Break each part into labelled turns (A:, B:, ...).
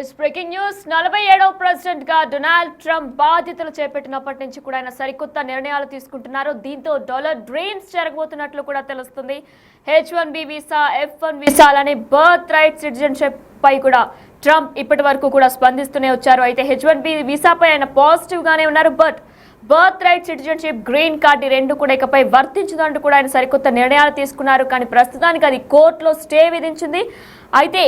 A: Is breaking news 47వ president గా Donald Trump బాధ్యతలు చేపట్టినప్పటి నుంచి కూడా ఆయన సరికొత్త నిర్ణయాలు తీసుకుంటున్నారు. దీంతో డాలర్ డ్రీమ్స్ జరగబోతున్నట్లు కూడా తెలుస్తుంది. H1B వీసా, F1 వీసా అలానే బర్త్ రైట్ సిటిజన్షిప్ పై కూడా ట్రంప్ ఇప్పటి వరకు కూడా స్పందిస్తూనే వచ్చారు. అయితే H1B వీసాపై ఆయన పాజిటివ్ గానే ఉన్నారు. Birth right citizenship, green card ఈ రెండు కూడా ఇకపై వర్తించదంటూ కూడా ఆయన సరికొత్త నిర్ణయాలు తీసుకున్నారు. కానీ ప్రస్తుతానికి అది కోర్టులో స్టే విధించింది. అయితే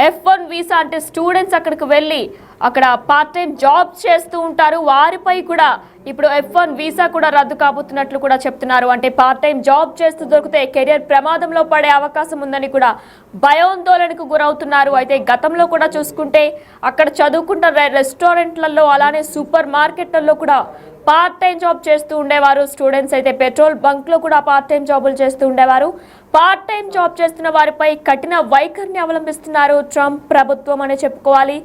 A: F1 వీసా అంటే స్టూడెంట్స్ అక్కడికి వెళ్ళి అక్కడ పార్ట్ టైం జాబ్ చేస్తూ ఉంటారు. వారిపై కూడా ఇప్పుడు F1 వీసా కూడా రద్దు కాబోతున్నట్లు కూడా చెప్తున్నారు. అంటే పార్ట్ టైం జాబ్ చేస్తూ దొరికితే కెరియర్ ప్రమాదంలో పడే అవకాశం ఉందని కూడా భయాందోళనకు గురవుతున్నారు. అయితే గతంలో కూడా చూసుకుంటే అక్కడ చదువుకుంటున్న రెస్టారెంట్లలో అలానే సూపర్ మార్కెట్లలో కూడా పార్ట్ టైం జాబ్ చేస్తూ ఉండేవారు స్టూడెంట్స్. అయితే పెట్రోల్ బంక్ లో కూడా పార్ట్ టైం జాబులు చేస్తూ ఉండేవారు. పార్ట్ టైం జాబ్ చేస్తున్న వారిపై కఠిన వైఖరిని అవలంబిస్తున్నారు ట్రంప్ ప్రభుత్వం అనే చెప్పుకోవాలి.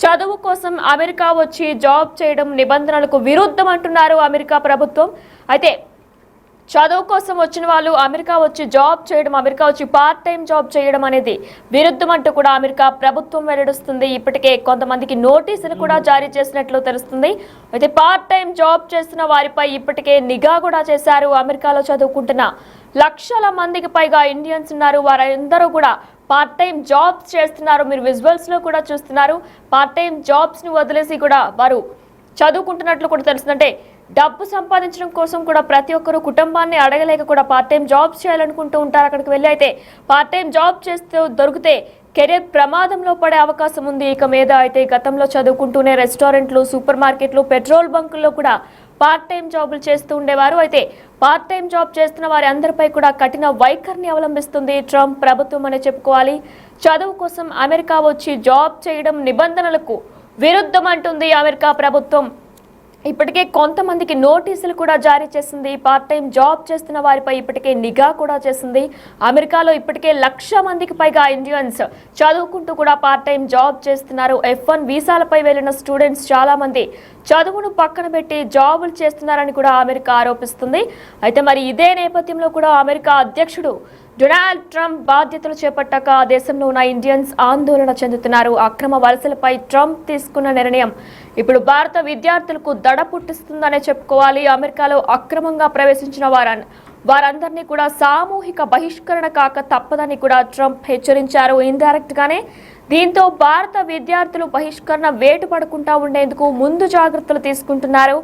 A: చదువు కోసం అమెరికా వచ్చి జాబ్ చేయడం నిబంధనలకు విరుద్ధం అంటున్నారు అమెరికా ప్రభుత్వం. అయితే చదువు కోసం వచ్చిన వాళ్ళు అమెరికా వచ్చి జాబ్ చేయడం, అమెరికా వచ్చి పార్ట్ టైం జాబ్ చేయడం అనేది విరుద్ధం అంటూ కూడా అమెరికా ప్రభుత్వం వెల్లడిస్తుంది. ఇప్పటికే కొంతమందికి నోటీసులు కూడా జారీ చేసినట్లు తెలుస్తుంది. అయితే పార్ట్ టైం జాబ్ చేస్తున్న వారిపై ఇప్పటికే నిఘా కూడా చేశారు. అమెరికాలో చదువుకుంటున్న లక్షల మందికి పైగా ఇండియన్స్ ఉన్నారు. వారందరూ కూడా పార్ట్ టైం జాబ్స్ చేస్తున్నారు. మీరు విజువల్స్ లో కూడా చూస్తున్నారు. పార్ట్ టైం జాబ్స్ ని వదిలేసి కూడా వారు చదువుకుంటున్నట్లు కూడా తెలుస్తుందంటే డబ్బు సంపాదించడం కోసం కూడా ప్రతి ఒక్కరు కుటుంబాన్ని అడగలేక కూడా పార్ట్ టైం జాబ్స్ చేయాలనుకుంటూ ఉంటారు. అక్కడికి వెళ్ళి అయితే పార్ట్ టైం జాబ్ చేస్తూ దొరికితే కెరీర్ ప్రమాదంలో పడే అవకాశం ఉంది. ఇక మీద అయితే గతంలో చదువుకుంటూనే రెస్టారెంట్లు, సూపర్ మార్కెట్లు, పెట్రోల్ బంకుల్లో కూడా పార్ట్ టైం జాబులు చేస్తూ ఉండేవారు. అయితే పార్ట్ టైం జాబ్ చేస్తున్న వారి అందరిపై కూడా కఠిన వైఖరిని అవలంబిస్తుంది ట్రంప్ ప్రభుత్వం అనే చెప్పుకోవాలి. చదువు కోసం అమెరికా వచ్చి జాబ్ చేయడం నిబంధనలకు విరుద్ధం అంటుంది అమెరికా ప్రభుత్వం. ఇప్పటికే కొంతమందికి నోటీసులు కూడా జారీ చేసింది. పార్ట్ టైం జాబ్ చేస్తున్న వారిపై ఇప్పటికే నిఘా కూడా చేసింది. అమెరికాలో ఇప్పటికే 1,00,000 మందికి పైగా ఇండియన్స్ చదువుకుంటూ కూడా పార్ట్ టైం జాబ్ చేస్తున్నారు. F1 వీసాలపై వెళ్లిన స్టూడెంట్స్ చాలా మంది చదువును పక్కన పెట్టి జాబులు చేస్తున్నారని కూడా అమెరికా ఆరోపిస్తుంది. అయితే మరి ఇదే నేపథ్యంలో కూడా అమెరికా అధ్యక్షుడు డొనాల్డ్ ట్రంప్ బాధ్యతలు చేపట్టాక ఆ దేశంలో ఉన్న ఇండియన్స్ ఆందోళన చెందుతున్నారు. అక్రమ వలసలపై ట్రంప్ తీసుకున్న నిర్ణయం ఇప్పుడు భారత విద్యార్థులకు దడ పుట్టిస్తుందనే చెప్పుకోవాలి. అమెరికాలో అక్రమంగా ప్రవేశించిన వారందరినీ కూడా సామూహిక బహిష్కరణ కాక తప్పదని కూడా ట్రంప్ హెచ్చరించారు ఇండైరెక్ట్ గానే. దీంతో భారత విద్యార్థులు బహిష్కరణ వేటు పడకుండా ఉండేందుకు ముందు జాగ్రత్తలు తీసుకుంటున్నారు.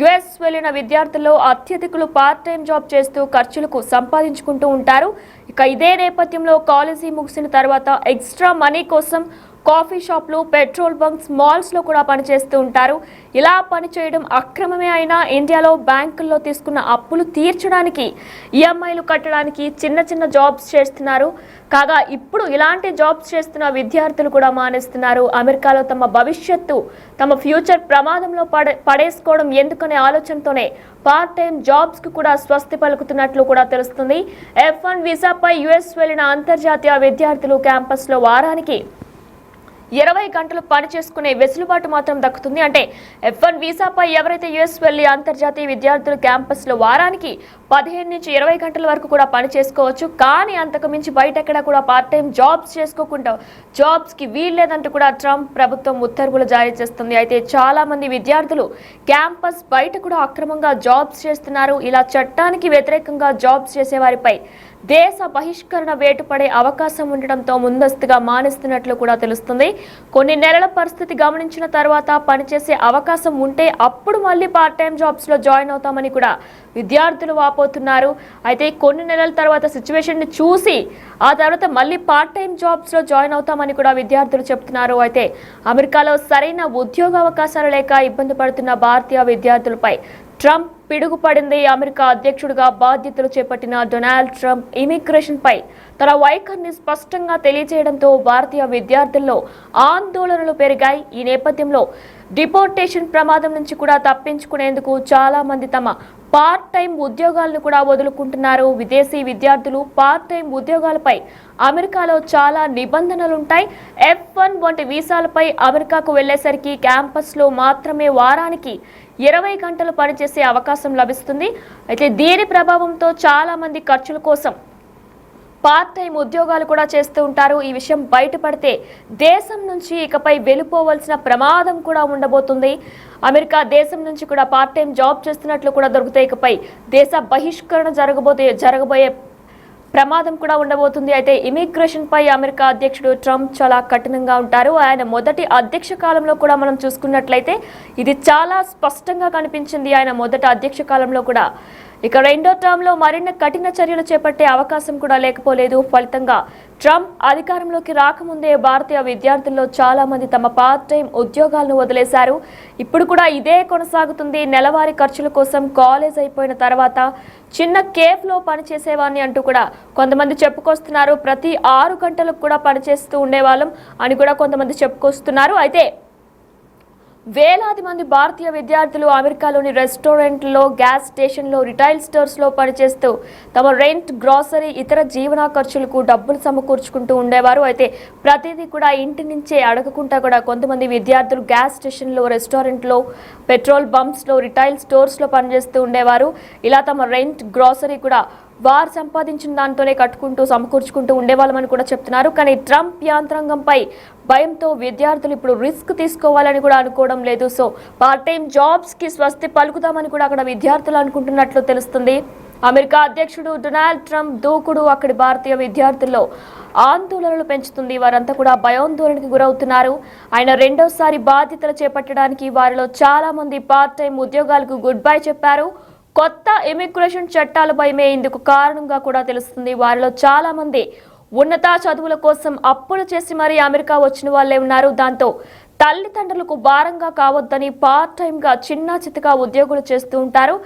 A: యుఎస్ వెళ్లిన విద్యార్థుల్లో అత్యధికులు పార్ట్ టైం జాబ్ చేస్తూ ఖర్చులకు సంపాదించుకుంటూ ఉంటారు. ఇక ఇదే నేపథ్యంలో కాలేజీ ముగిసిన తర్వాత ఎక్స్ట్రా మనీ కోసం కాఫీ షాప్లు, పెట్రోల్ బంక్స్, మాల్స్ లో కూడా పనిచేస్తూ ఉంటారు. ఇలా పనిచేయడం అక్రమమే అయినా ఇండియాలో బ్యాంకుల్లో తీసుకున్న అప్పులు తీర్చడానికి, ఈఎంఐలు కట్టడానికి చిన్న చిన్న జాబ్స్ చేస్తున్నారు. కాగా ఇప్పుడు ఇలాంటి జాబ్స్ చేస్తున్న విద్యార్థులు కూడా మానేస్తున్నారు. అమెరికాలో తమ భవిష్యత్తు, తమ ఫ్యూచర్ ప్రమాదంలో పడేసుకోవడం ఎందుకనే ఆలోచనతోనే పార్ట్ టైం జాబ్స్ కు కూడా స్వస్తి పలుకుతున్నట్లు కూడా తెలుస్తుంది. F1 వీసాపై యుఎస్ వెళ్లిన అంతర్జాతీయ విద్యార్థులు క్యాంపస్ లో వారానికి 20 గంటలు పని చేసుకునే వెసులుబాటు మాత్రం దక్కుతుంది. అంటే F1 వీసాపై ఎవరైతే యుఎస్ వెళ్లి అంతర్జాతీయ విద్యార్థులు క్యాంపస్ లో వారానికి 15 నుంచి 20 గంటల వరకు కూడా పని చేసుకోవచ్చు. కానీ అంతకు మించి బయట ఎక్కడ కూడా పార్ట్ టైం జాబ్స్ చేసుకోకుండా జాబ్స్ కి వీల్లేదంటూ కూడా ట్రంప్ ప్రభుత్వం ఉత్తర్వులు జారీ చేస్తుంది. అయితే చాలా మంది విద్యార్థులు క్యాంపస్ బయట కూడా అక్రమంగా జాబ్స్ చేస్తున్నారు. ఇలా చట్టానికి వ్యతిరేకంగా జాబ్స్ చేసే వారిపై దేశ బహిష్కరణ వేటు పడే అవకాశం ఉండడంతో ముందస్తుగా మానేస్తున్నట్లు కూడా తెలుస్తుంది. కొన్ని నెలల పరిస్థితి గమనించిన తర్వాత పనిచేసే అవకాశం ఉంటే అప్పుడు మళ్ళీ పార్ట్ టైం జాబ్స్ లో జాయిన్ అవుతామని కూడా విద్యార్థులు వాపోతున్నారు. అయితే కొన్ని నెలల తర్వాత సిచ్యువేషన్ ని చూసి ఆ తర్వాత మళ్ళీ పార్ట్ టైం జాబ్స్ లో జాయిన్ అవుతామని కూడా విద్యార్థులు చెప్తున్నారు. అయితే అమెరికాలో సరైన ఉద్యోగ అవకాశాలు లేక ఇబ్బంది పడుతున్న భారతీయ విద్యార్థులపై ట్రంప్ పిడుగుపడింది. అమెరికా అధ్యక్షుడిగా బాధ్యతలు చేపట్టిన డొనాల్డ్ ట్రంప్ ఇమిగ్రేషన్ పై తన వైఖరిని స్పష్టంగా తెలియజేయడంతో భారతీయ విద్యార్థుల్లో ఆందోళనలు పెరిగాయి. ఈ నేపథ్యంలో డిపోర్టేషన్ ప్రమాదం నుంచి కూడా తప్పించుకునేందుకు చాలా మంది తమ పార్ట్ టైం ఉద్యోగాలను కూడా వదులుకుంటున్నారు. విదేశీ విద్యార్థులు పార్ట్ టైం ఉద్యోగాలపై అమెరికాలో చాలా నిబంధనలుంటాయి. F1 వంటి వీసాలపై అమెరికాకు వెళ్లేసరికి క్యాంపస్ లో మాత్రమే వారానికి 20 గంటలు పనిచేసే అవకాశం లభిస్తుంది. అయితే దీని ప్రభావంతో చాలా మంది ఖర్చుల కోసం పార్ట్ టైం ఉద్యోగాలు కూడా చేస్తూ ఉంటారు. ఈ విషయం బయటపడితే దేశం నుంచి ఇకపై వెళ్ళిపోవాల్సిన ప్రమాదం కూడా ఉండబోతుంది. అమెరికా దేశం నుంచి కూడా పార్ట్ టైం జాబ్ చేస్తున్నట్లు కూడా దొరికితే ఇకపై దేశ బహిష్కరణ జరగబోయే ప్రమాదం కూడా ఉండబోతుంది. అయితే ఇమిగ్రేషన్ పై అమెరికా అధ్యక్షుడు ట్రంప్ చాలా కఠినంగా ఉంటారు. ఆయన మొదటి అధ్యక్ష కాలంలో కూడా మనం చూసుకున్నట్లయితే ఇది చాలా స్పష్టంగా కనిపించింది. ఆయన మొదటి అధ్యక్ష కాలంలో కూడా ఇక రెండో టర్మ్ లో మరిన్ని కఠిన చర్యలు చేపట్టే అవకాశం కూడా లేకపోలేదు. ఫలితంగా ట్రంప్ అధికారంలోకి రాకముందే భారతీయ విద్యార్థుల్లో చాలా మంది తమ పార్ట్ టైం ఉద్యోగాలను వదిలేశారు. ఇప్పుడు కూడా ఇదే కొనసాగుతుంది. నెలవారీ ఖర్చుల కోసం కాలేజ్ అయిపోయిన తర్వాత చిన్న కేఫ్ లో పనిచేసేవాడిని అంటూ కూడా కొంతమంది చెప్పుకొస్తున్నారు. ప్రతి 6 గంటలకు కూడా పనిచేస్తూ ఉండేవాళ్ళం అని కూడా కొంతమంది చెప్పుకొస్తున్నారు. అయితే వేలాది మంది భారతీయ విద్యార్థులు అమెరికాలోని రెస్టారెంట్లో, గ్యాస్ స్టేషన్లో, రిటైల్ స్టోర్స్లో పనిచేస్తూ తమ రెంట్, గ్రాసరీ, ఇతర జీవన ఖర్చులకు డబ్బులు సమకూర్చుకుంటూ ఉండేవారు. అయితే ప్రతిదీ కూడా ఇంటి నుంచే అడగకుండా కూడా కొంతమంది విద్యార్థులు గ్యాస్ స్టేషన్లో, రెస్టారెంట్లో, పెట్రోల్ బంప్స్లో, రిటైల్ స్టోర్స్లో పనిచేస్తూ ఉండేవారు. ఇలా తమ రెంట్, గ్రాసరీ కూడా వారు సంపాదించిన దాంతోనే కట్టుకుంటూ సమకూర్చుకుంటూ ఉండేవాళ్ళమని కూడా చెప్తున్నారు. కానీ ట్రంప్ యాంత్రాంగంపై భయంతో విద్యార్థులు ఇప్పుడు రిస్క్ తీసుకోవాలని కూడా అనుకోవడం లేదు. సో పార్ట్ టైం జాబ్స్ కి స్వస్తి పలుకుదామని కూడా అక్కడ విద్యార్థులు అనుకుంటున్నట్లు తెలుస్తుంది. అమెరికా అధ్యక్షుడు డొనాల్డ్ ట్రంప్ దూకుడు అక్కడి భారతీయ విద్యార్థుల్లో ఆందోళనలు పెంచుతుంది. వారంతా కూడా భయాందోళనకు గురవుతున్నారు. ఆయన రెండోసారి బాధ్యతలు చేపట్టడానికి వారిలో చాలా మంది పార్ట్ టైం ఉద్యోగాలకు గుడ్ బై చెప్పారు. కొత్త ఇమిగ్రేషన్ చట్టాల భయమే ఇందుకు కారణంగా కూడా తెలుస్తుంది. వారిలో చాలా మంది ఉన్నత చదువుల కోసం అప్పులు చేసి మరీ అమెరికా వచ్చిన వాళ్ళే ఉన్నారు. దాంతో తల్లిదండ్రులకు భారంగా కావద్దని పార్ట్ టైంగా చిన్న చితకా ఉద్యోగులు చేస్తూ ఉంటారు.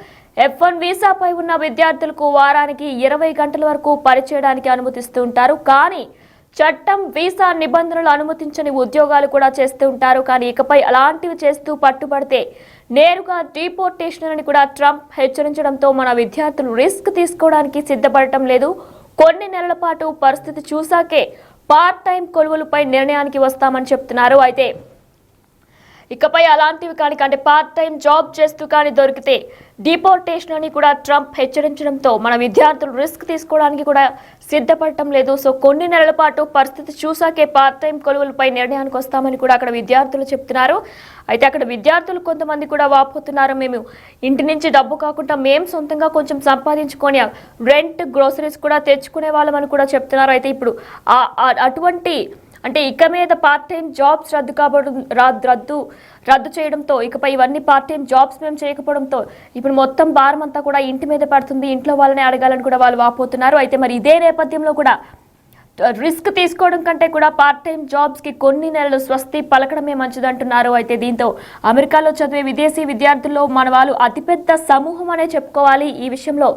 A: F1 వీసాపై ఉన్న విద్యార్థులకు వారానికి 20 గంటల వరకు పనిచేయడానికి అనుమతిస్తూ ఉంటారు. కానీ చట్టం వీసా నిబంధనలు అనుమతించని ఉద్యోగాలు కూడా చేస్తూ ఉంటారు. కానీ ఇకపై అలాంటివి చేస్తూ పట్టుబడితే నేరుగా డిపోర్టేషన్ అని కూడా ట్రంప్ హెచ్చరించడంతో మన విద్యార్థులు రిస్క్ తీసుకోవడానికి సిద్ధపడటం లేదు. కొన్ని నెలల పాటు పరిస్థితి చూసాకే పార్ట్ టైం కొలువులపై నిర్ణయానికి వస్తామని చెప్తున్నారు. అయితే ఇకపై అలాంటివి కానీ అంటే పార్ట్ టైం జాబ్ చేస్తూ కానీ దొరికితే డిపోర్టేషన్ అని కూడా ట్రంప్ హెచ్చరించడంతో మన విద్యార్థులు రిస్క్ తీసుకోవడానికి కూడా సిద్ధపడటం లేదు. సో కొన్ని నెలల పాటు పరిస్థితి చూసాకే పార్ట్ టైం కొలువులపై నిర్ణయానికి వస్తామని కూడా అక్కడ విద్యార్థులు చెప్తున్నారు. అయితే అక్కడ విద్యార్థులు కొంతమంది కూడా వాపోతున్నారు. మేము ఇంటి నుంచి డబ్బు కాకుండా మేము సొంతంగా కొంచెం సంపాదించుకొని రెంట్, గ్రోసరీస్ కూడా తెచ్చుకునే వాళ్ళమని కూడా చెప్తున్నారు. అయితే ఇప్పుడు అటువంటి అంటే ఇక మీద పార్ట్ టైం జాబ్స్ రద్దు చేయడంతో ఇకపై ఇవన్నీ పార్ట్ టైం జాబ్స్ మేము చేయకపోవడంతో ఇప్పుడు మొత్తం భారం అంతా కూడా ఇంటి మీద పడుతుంది. ఇంట్లో వాళ్ళని అడగాలని కూడా వాళ్ళు వాపోతున్నారు. అయితే మరి ఇదే నేపథ్యంలో కూడా రిస్క్ తీసుకోవడం కంటే కూడా పార్ట్ టైం జాబ్స్ కి కొన్ని నెలలు స్వస్తి పలకడమే మంచిదంటున్నారు. అయితే దీంతో అమెరికాలో చదివే విదేశీ విద్యార్థుల్లో మన వాళ్ళు అతిపెద్ద సమూహం అనే చెప్పుకోవాలి. ఈ విషయంలో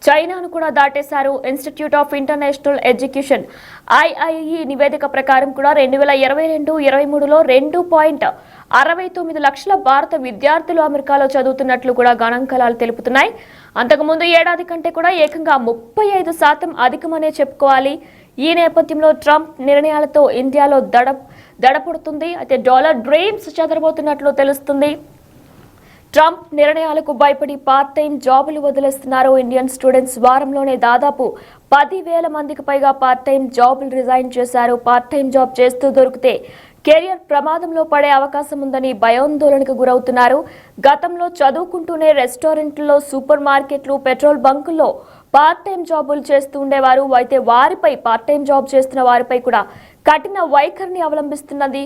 A: చైనాను కూడా దాటేశారు. Institute of international education IIE నివేదిక ప్రకారం కూడా 2022-23లో 2.69 లక్షల భారత విద్యార్థులు అమెరికాలో చదువుతున్నట్లు కూడా గణాంకాలు తెలుపుతున్నాయి. అంతకుముందు ఏడాది కంటే కూడా ఏకంగా 35% అధికమనే చెప్పుకోవాలి. ఈ నేపథ్యంలో ట్రంప్ నిర్ణయాలతో ఇండియాలో దడపడుతుంది. అయితే డాలర్ డ్రీమ్స్ చెదరబోతున్నట్లు తెలుస్తుంది. ట్రంప్ నిర్ణయాలకు భయపడి పార్ట్ టైం జాబులు వదిలేస్తున్నారు ఇండియన్ స్టూడెంట్స్. వారంలోనే దాదాపు 10,000 మందికి పైగా పార్ట్ టైం జాబులు రిజైన్ చేశారు. పార్ట్ టైం జాబ్ చేస్తూ దొరికితే కెరియర్ ప్రమాదంలో పడే అవకాశం ఉందని భయాందోళనకు గురవుతున్నారు. గతంలో చదువుకుంటూనే రెస్టారెంట్లలో, సూపర్ మార్కెట్లు, పెట్రోల్ బంకుల్లో పార్ట్ టైం జాబులు చేస్తూ ఉండేవారు. అయితే వారిపై పార్ట్ టైం జాబ్ చేస్తున్న వారిపై కూడా కఠిన వైఖరిని అవలంబిస్తున్నది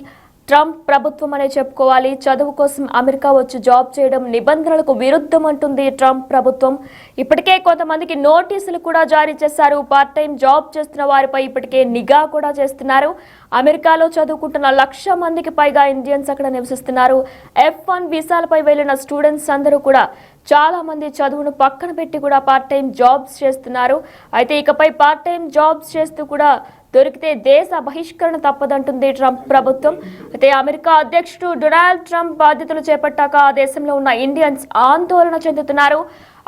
A: ట్రంప్ ప్రభుత్వం అనే చెప్పుకోవాలి. చదువు కోసం అమెరికా వచ్చి జాబ్ చేయడం నిబంధనలకు విరుద్ధం అంటుంది ట్రంప్ ప్రభుత్వం. ఇప్పటికే కొంతమందికి నోటీసులు కూడా జారీ చేశారు. పార్ట్ టైం జాబ్ చేస్తున్న వారిపై ఇప్పటికే నిఘా కూడా చేస్తున్నారు. అమెరికాలో చదువుకుంటున్న 1,00,000 మందికి పైగా ఇండియన్స్ అక్కడ నివసిస్తున్నారు. F1 వీసాలపై వెళ్లిన స్టూడెంట్స్ అందరూ కూడా చాలా మంది చదువును పక్కన పెట్టి కూడా పార్ట్ టైం జాబ్స్ చేస్తున్నారు. అయితే ఇకపై పార్ట్ టైం జాబ్స్ చేస్తూ కూడా దొరికితే దేశ బహిష్కరణ తప్పదంటుంది ట్రంప్ ప్రభుత్వం. అయితే అమెరికా అధ్యక్షుడు డొనాల్డ్ ట్రంప్ బాధ్యతలు చేపట్టాక ఆ దేశంలో ఉన్న ఇండియన్స్ ఆందోళన చెందుతున్నారు.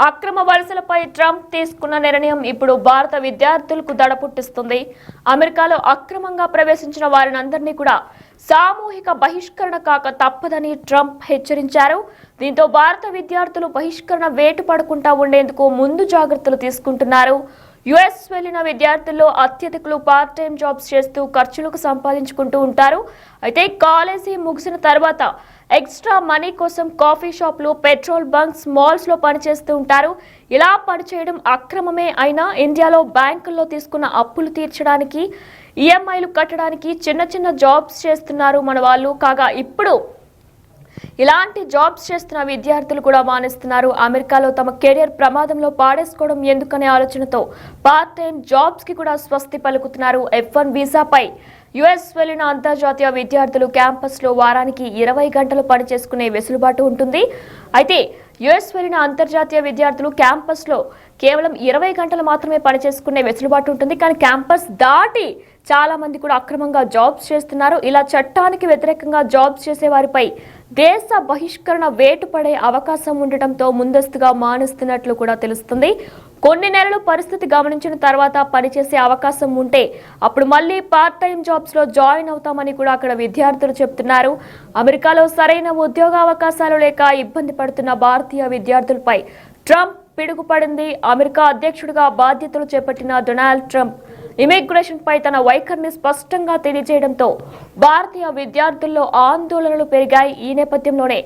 A: అక్రమ వలసలపై ట్రంప్ తీసుకున్న నిర్ణయం ఇప్పుడు భారత విద్యార్థులకు దడ పుట్టిస్తుంది. అమెరికాలో అక్రమంగా ప్రవేశించిన వారినందరినీ కూడా సామూహిక బహిష్కరణ కాక తప్పదని ట్రంప్ హెచ్చరించారు. దీంతో భారత విద్యార్థులు బహిష్కరణ వేటు పడకుండా ఉండేందుకు ముందు జాగ్రత్తలు తీసుకుంటున్నారు. యుఎస్ వెళ్లిన విద్యార్థుల్లో అత్యధికులు పార్ట్ టైం జాబ్స్ చేస్తూ ఖర్చులకు సంపాదించుకుంటూ ఉంటారు. అయితే కాలేజీ ముగిసిన తర్వాత ఎక్స్ట్రా మనీ కోసం కాఫీ షాప్లు, పెట్రోల్ బంక్స్, మాల్స్ లో పనిచేస్తూ ఉంటారు. ఇలా పనిచేయడం అక్రమమే అయినా ఇండియాలో బ్యాంకుల్లో తీసుకున్న అప్పులు తీర్చడానికి, ఈఎంఐలు కట్టడానికి చిన్న చిన్న జాబ్స్ చేస్తున్నారు మన వాళ్ళు. కాగా ఇప్పుడు ఇలాంటి జాబ్స్ చేస్తున్న విద్యార్థులు కూడా మానేస్తున్నారు. అమెరికాలో తమ కెరియర్ ప్రమాదంలో పాడేసుకోవడం ఎందుకనే ఆలోచనతో పార్ట్ టైం జాబ్స్ కి కూడా స్వస్తి పలుకుతున్నారు. F1 వీసాపై యుఎస్ వెళ్లిన అంతర్జాతీయ విద్యార్థులు క్యాంపస్ లో వారానికి 20 గంటలు పనిచేసుకునే వెసులుబాటు ఉంటుంది. అయితే యుఎస్ వెళ్లిన అంతర్జాతీయ విద్యార్థులు క్యాంపస్ లో కేవలం 20 గంటలు మాత్రమే పనిచేసుకునే వెసులుబాటు ఉంటుంది. కానీ క్యాంపస్ దాటి చాలా మంది కూడా అక్రమంగా జాబ్స్ చేస్తున్నారు. ఇలా చట్టానికి వ్యతిరేకంగా జాబ్స్ చేసే వారిపై దేశ బహిష్కరణ వేటు పడే అవకాశం ఉండటంతో ముందస్తుగా మానేస్తున్నట్లు కూడా తెలుస్తుంది. కొన్ని నెలలు పరిస్థితి గమనించిన తర్వాత పనిచేసే అవకాశం ఉంటే అప్పుడు మళ్ళీ పార్ట్ టైం జాబ్స్ లో జాయిన్ అవుతామని కూడా అక్కడ విద్యార్థులు చెప్తున్నారు. అమెరికాలో సరైన ఉద్యోగ అవకాశాలు లేక ఇబ్బంది పడుతున్న భారతీయ విద్యార్థులపై ట్రంప్ పిడుగుపడింది. అమెరికా అధ్యక్షుడిగా బాధ్యతలు చేపట్టిన డొనాల్డ్ ట్రంప్ ఇమిగ్రేషన్ పై తన వైఖరిని స్పష్టంగా తెలియజేయడంతో భారతీయ విద్యార్థుల్లో ఆందోళనలు పెరిగాయి. ఈ నేపథ్యంలోనే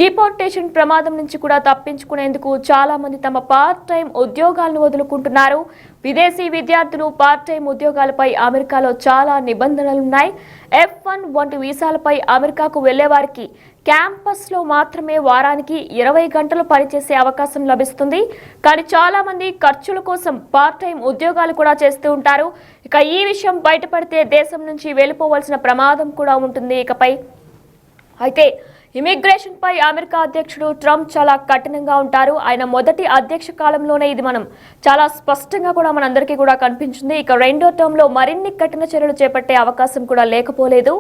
A: డిపోర్టేషన్ ప్రమాదం నుంచి కూడా తప్పించుకునేందుకు చాలా మంది తమ పార్ట్ టైం ఉద్యోగాలను వదులుకుంటున్నారు. విదేశీ విద్యార్థులు పార్ట్ టైం ఉద్యోగాలపై అమెరికాలో చాలా నిబంధనలున్నాయి. F1 వంటి వీసాలపై అమెరికాకు వెళ్లే వారికి క్యాంపస్ లో మాత్రమే వారానికి 20 గంటలు పనిచేసే అవకాశం లభిస్తుంది. కానీ చాలా మంది ఖర్చుల కోసం పార్ట్ టైం ఉద్యోగాలు కూడా చేస్తూ ఉంటారు. ఇక ఈ విషయం బయటపడితే దేశం నుంచి వెళ్ళిపోవాల్సిన ప్రమాదం కూడా ఉంటుంది ఇకపై. అయితే ఇమిగ్రేషన్ పై అమెరికా అధ్యక్షుడు ట్రంప్ చాలా కఠినంగా ఉంటారు. ఆయన మొదటి అధ్యక్ష కాలంలోనే ఇది మనం చాలా స్పష్టంగా కూడా మనందరికీ కూడా కనిపించింది. ఇక రెండో టర్మ్ లో మరిన్ని కఠిన చర్యలు చేపట్టే అవకాశం కూడా లేకపోలేదు.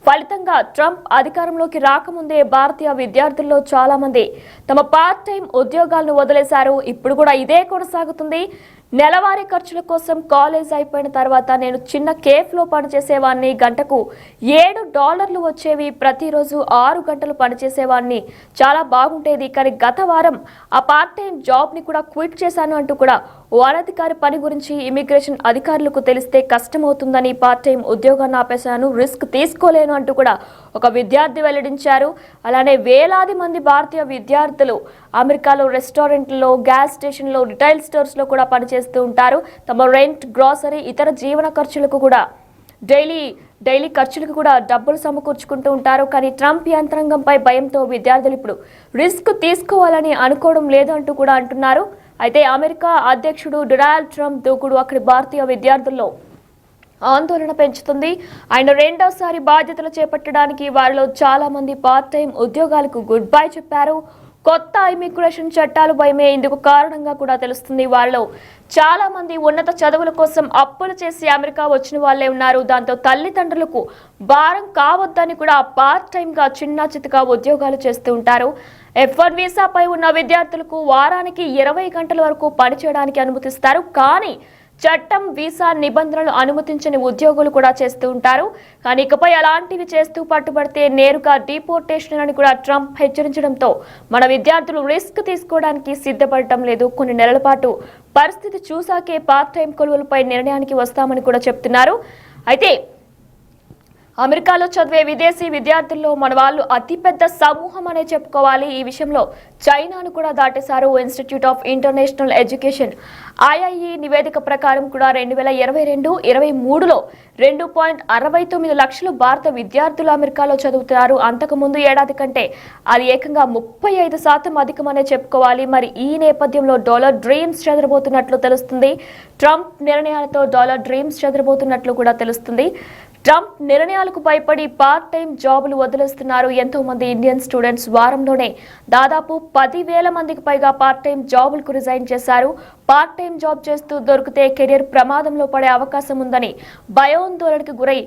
A: ఫలితంగా ట్రంప్ అధికారంలోకి రాకముందే భారతీయ విద్యార్థుల్లో చాలా మంది తమ పార్ట్ టైం ఉద్యోగాలను వదిలేశారు. ఇప్పుడు కూడా ఇదే కొనసాగుతుంది. నెలవారీ ఖర్చుల కోసం కాలేజ్ అయిపోయిన తర్వాత నేను చిన్న కేఫ్ లో పనిచేసేవాడిని. గంటకు $7 వచ్చేవి. ప్రతిరోజు 6 గంటలు పనిచేసేవాడిని. చాలా బాగుంటేది. కానీ గత వారం ఆ పార్ట్ టైం జాబ్ ని కూడా క్విట్ చేశాను అంటూ కూడా ఓ అనధికారి పని గురించి ఇమిగ్రేషన్ అధికారులకు తెలిస్తే కష్టమవుతుందని పార్ట్ టైం ఉద్యోగాన్ని ఆపేశాను, రిస్క్ తీసుకోలేను అంటూ కూడా ఒక విద్యార్థి వెల్లడించారు. అలానే వేలాది మంది భారతీయ విద్యార్థులు అమెరికాలో రెస్టారెంట్లలో, గ్యాస్ స్టేషన్లో, రిటైల్ స్టోర్స్ లో కూడా పనిచేస్తూ ఉంటారు. తమ రెంట్, గ్రాసరీ, ఇతర జీవన ఖర్చులకు కూడా డైలీ ఖర్చులకు కూడా డబ్బులు సమకూర్చుకుంటూ ఉంటారు. కానీ ట్రంప్ యంత్రాంగంపై భయంతో విద్యార్థులు ఇప్పుడు రిస్క్ తీసుకోవాలని అనుకోవడం లేదు అంటూ కూడా అంటున్నారు. అయితే అమెరికా అధ్యక్షుడు డొనాల్డ్ ట్రంప్ దూకుడు అక్కడి భారతీయ విద్యార్థుల్లో ఆందోళన పెంచుతుంది. ఆయన రెండోసారి బాధ్యతలు చేపట్టడానికి వారిలో చాలా మంది పార్ట్ టైం ఉద్యోగాలకు గుడ్ బై చెప్పారు. కొత్త ఇమిగ్రేషన్ చట్టాలు భయమే ఇందుకు కారణంగా కూడా తెలుస్తుంది. వారిలో చాలా మంది ఉన్నత చదువుల కోసం అప్పులు చేసి అమెరికా వచ్చిన వాళ్ళే ఉన్నారు. దాంతో తల్లిదండ్రులకు భారం కావద్దని కూడా పార్ట్ టైం గా చిన్న చితక ఉద్యోగాలు చేస్తూ ఉంటారు. F1 వీసాపై ఉన్న విద్యార్థులకు వారానికి 20 గంటల వరకు పనిచేయడానికి అనుమతిస్తారు. కానీ చట్టం, వీసా నిబంధనలు అనుమతించని ఉద్యోగులు కూడా చేస్తూ ఉంటారు. కానీ ఇకపై అలాంటివి చేస్తూ పట్టుబడితే నేరుగా డిపోర్టేషన్ అని కూడా ట్రంప్ హెచ్చరించడంతో మన విద్యార్థులు రిస్క్ తీసుకోవడానికి సిద్ధపడటం లేదు. కొన్ని నెలల పాటు పరిస్థితి చూసాకే పార్ట్ టైం కొలువులపై నిర్ణయానికి వస్తామని కూడా చెప్తున్నారు. అయితే అమెరికాలో చదివే విదేశీ విద్యార్థుల్లో మన వాళ్ళు అతిపెద్ద సమూహం అనే చెప్పుకోవాలి. ఈ విషయంలో చైనాను కూడా దాటేశారు. Institute of international education IIE నివేదిక ప్రకారం కూడా 2022-23లో 2.69 లక్షల భారత విద్యార్థులు అమెరికాలో చదువుతున్నారు. అంతకుముందు ఏడాది కంటే అది ఏకంగా 35% అధికమనే చెప్పుకోవాలి. మరి ఈ నేపథ్యంలో డాలర్ డ్రీమ్స్ చెదరబోతున్నట్లు తెలుస్తుంది. ట్రంప్ నిర్ణయాలతో డాలర్ డ్రీమ్స్ చెదరబోతున్నట్లు కూడా తెలుస్తుంది. ట్రంప్ నిర్ణయాలకు భయపడి పార్ట్ టైం జాబులు వదిలేస్తున్నారు. ఎంతో మంది ఇండియన్ స్టూడెంట్స్ వారంలోనే దాదాపు 10,000 మందికి పైగా పార్ట్ టైం జాబులకు రిజైన్ చేశారు. పార్ట్ టైం జాబ్ చేస్తూ దొరికితే కెరీర్ ప్రమాదంలో పడే అవకాశం ఉందని భయాందోళనకు గురై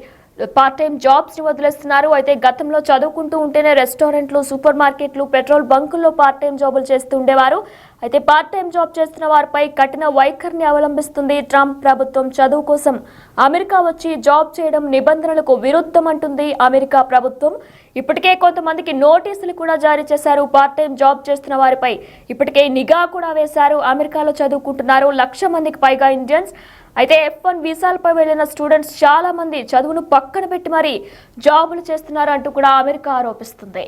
A: పార్ట్ టైం జాబ్స్ ని వదిలేస్తున్నారు. అయితే గతంలో చదువుకుంటూ ఉంటేనే రెస్టారెంట్లు, సూపర్ మార్కెట్లు, పెట్రోల్ బంకుల్లో పార్ట్ టైం జాబులు చేస్తూ ఉండేవారు. అయితే పార్ట్ టైం జాబ్ చేస్తున్న వారిపై కఠిన వైఖరిని అవలంబిస్తుంది ట్రంప్ ప్రభుత్వం. చదువు కోసం అమెరికా వచ్చి జాబ్ చేయడం నిబంధనలకు విరుద్ధం అంటుంది అమెరికా ప్రభుత్వం. ఇప్పటికే కొంతమందికి నోటీసులు కూడా జారీ చేశారు. పార్ట్ టైం జాబ్ చేస్తున్న వారిపై ఇప్పటికే నిఘా కూడా వేశారు. అమెరికాలో చదువుకుంటున్నారు 1,00,000 మందికి పైగా ఇండియన్స్. అయితే F1 వీసాలపై వెళ్లిన స్టూడెంట్స్ చాలా మంది చదువును పక్కన పెట్టి మరీ జాబులు చేస్తున్నారు అంటూ కూడా అమెరికా ఆరోపిస్తుంది.